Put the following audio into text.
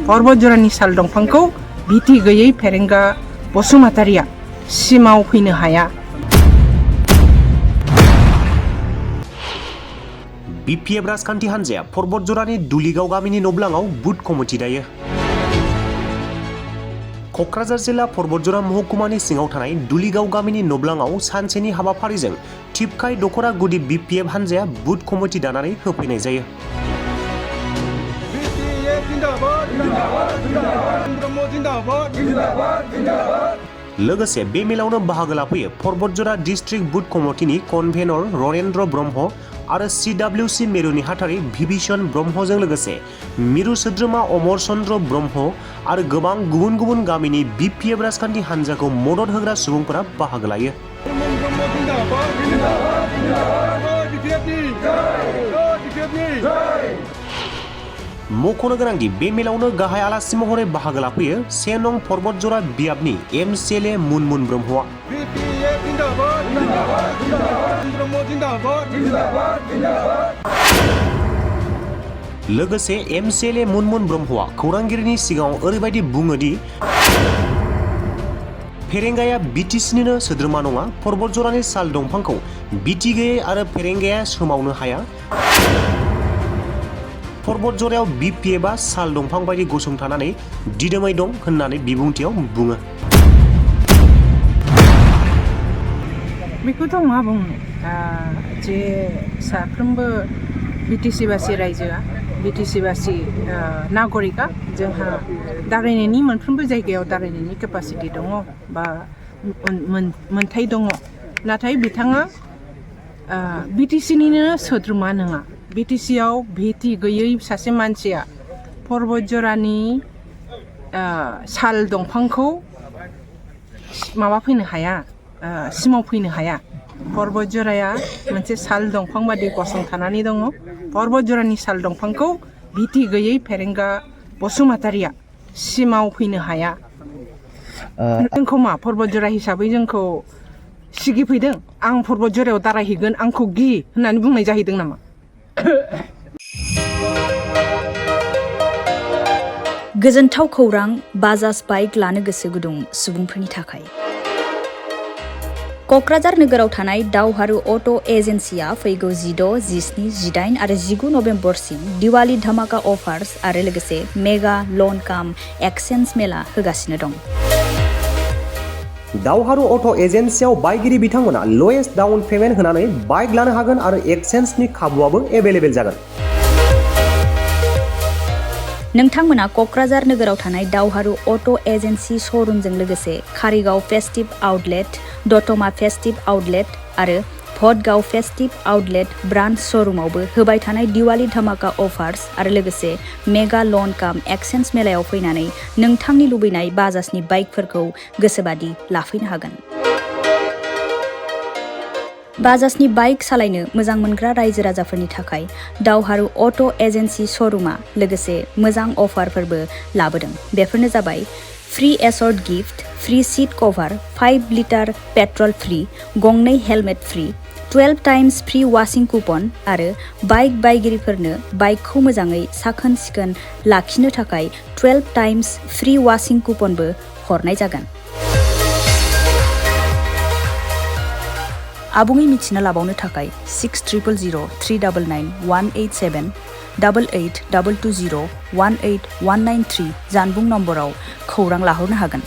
पर्बत जरानि साल दंफांखौ भिति गैयै फेरेंगा बसुमतारिया सिमाव फैनो हाया। BPF राजखान्थि हान्जाया पर्बत जरानि दुलिगाव गामिनि नब्लाङाव बुथ कमिटि दायो। क'क्राझार जिल्ला पर्बत जरा महकुमानि सिङाव थानाय दुलिगाव गामिनि नब्लाङाव सानसेनि हाबाफारिजों टिपकाय दखरा गुदि BPF हान्जाया बुथ कमिटि दानानै होफैनाय जायो। लोगोसे बे मेलावनो बाहागो लाफैयो पर्बत जरा डिस्ट्रिक्ट बुथ कमिटिनि कनभेनर रनेन्द्र ब्रह्म आरो CWC मिरुनि हाथारि भिभीषण ब्रह्मजों लोगोसे मिरु सोद्रोमा अमर चन्द्र ब्रह्म आरो गोबां गुबुन गुबुन गामिनि BPF राजखान्थि हान्जाखौ मदद होग्रा सुबुंफोरा बाहागो लायो। मख'नो गोनांदि बे मेलावनो गाहाय आलासि महरै बाहागो लाफैयो 1 नं पर्बत जरा बियाबनि MCLA मुनमुन ब्रह्मआ। लोगोसे MCLA मुनमुन ब्रह्मआ खौरांगिरिनि सिगाङाव ओरैबायदि बुङो दि फेरेंगाया BTCनिनो सोद्रोमा नङा, पर्बत जरानि साल दंफांखौ भिति गैयै आरो फेरेंगाया सोमावनो हाया। पर्बत जरायाव BPFआ साल दंफां बायदि गसंथानानै दिदोमै दं होननानै बिबुंथियाव बुङो। बेखौथ' मा बुंनो, जे साफ्रोमबो BTC-बासि रायजोआ, BTC-बासि नागरिकआ जोंहा दारायनायनि मोनफ्रोमबो जायगायाव दारायनायनि केपासिटि दङ बा मोनथाय दङ, नाथाय बिथाङा BTC-निनो सोद्रोमा नङा। BTC-आव भिति गैयै सासे मानसिया पर्बत जरानि साल दंफांखौ माबा फैनो हाया, सिमाव फैनो हाया। पर्बत जराया मोनसे साल दंफां बादि गसंथानानै दङ। पर्बत जरानि साल दंफांखौ भिति गैयै फेरेंगा बसुमतारिया सिमाव फैनो हाया। जोंखौ मा पर्बत जरा हिसाबै जोंखौ सिगिफैदों? आं पर्बत जरायाव दारायहैगोन, आंखौ गि होननानै बुंनाय जाहैदों नामा? गोजोनथाव खौरां बाजाज बाइक लानो गोसो गुदुं सुबुंफोरनि थाखाय। क'क्राझार नोगोराव थानाय दावहारु अट' एजेन्सिया फैगौ 16, 17, 18 आरो 19 नभेम्बरसिम दिवाली धामाका अफार्स आरो लोगोसे मेगा लन काम एक्सचेन्ज मेला होगासिनो दं। दावहारु अट' एजेन्सियाव बायगिरि बिथांमोना लवेस्ट डाउन पेमेन्ट होनानै बाइक लानो हागोन आरो एक्सचेन्जनि खाबुआबो एभेलेबेल जागोन। नोंथांमोना क'क्राझार नोगोराव थानाय दावहारु अट' एजेन्सि श'रुमजों लोगोसे कारिगाव फेस्टिभ आउटलेट, दतमा फेस्टिभ आउटलेट आरो भटगाव फेस्टिभ आउटलेट ब्रान्च श'रुमावबो होबाय थानाय दिवाली धामाका अफार्स आरो लोगोसे मेगा लन काम एक्सचेन्ज मेलायाव फैनानै नोंथांनि लुबैनाय बाजाजनि बाइकफोरखौ गोसोबादि लाफैनो हागोन। बाजाजनि बाइक सालायनो मोजां मोनग्रा रायजो राजाफोरनि थाखाय दावहारु अट' एजेन्सि श'रुमा लोगोसे मोजां अफारफोरबो लाबोदों। बेफोरनो जाबाय free assured gift, free seat cover, 5 litre petrol free, गंनै helmet free, 12 times free washing coupon आरो बाइक बायगिरिफोरनो बाइकखौ मोजाङै साखोन सिखोन लाखिनो थाखाय 12 टाइम्स फ्री वाशिं कुपनबो हरनाय जागोन। आबुङै मिथिना लाबावनो थाखाय 60000399 187 88 220 18193 जानबुं नम्बराव खौरां लाहरनो हागोन।